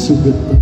Sugat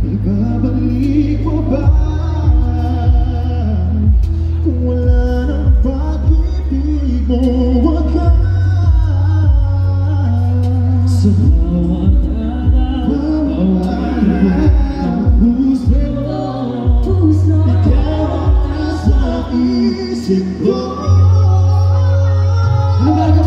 ibabalik mo ba kung wala nang pag-ibig mo wakas sa bawat araw ang puso ikaw ang nasa isip ko. Ano ba ito?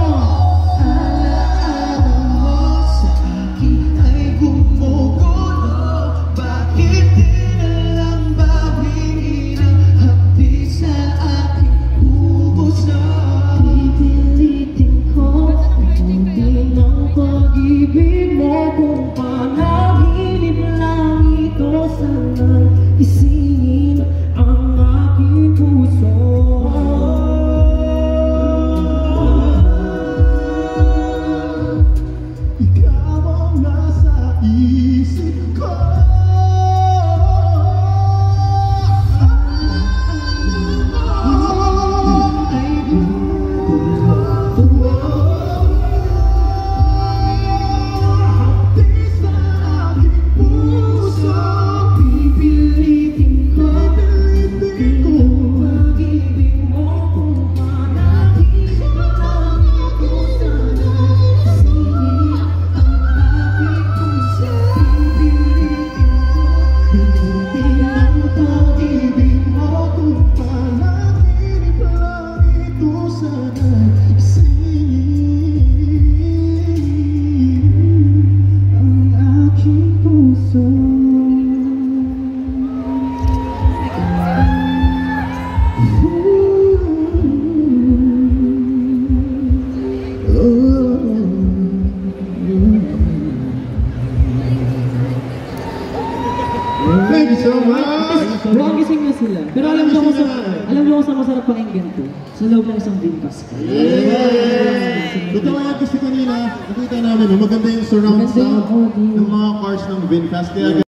Isingin ang aking puso. Ikaw ang nasa isip ko. Thank you so much! Buwang gising na sila. Pero alam niyo kung saan masarap pakinggan to? Sa loob ng isang Dreamcast. Totoo yan kasi kanina, nakita namin, maganda yung surround sound ng mga cars ng VinFast.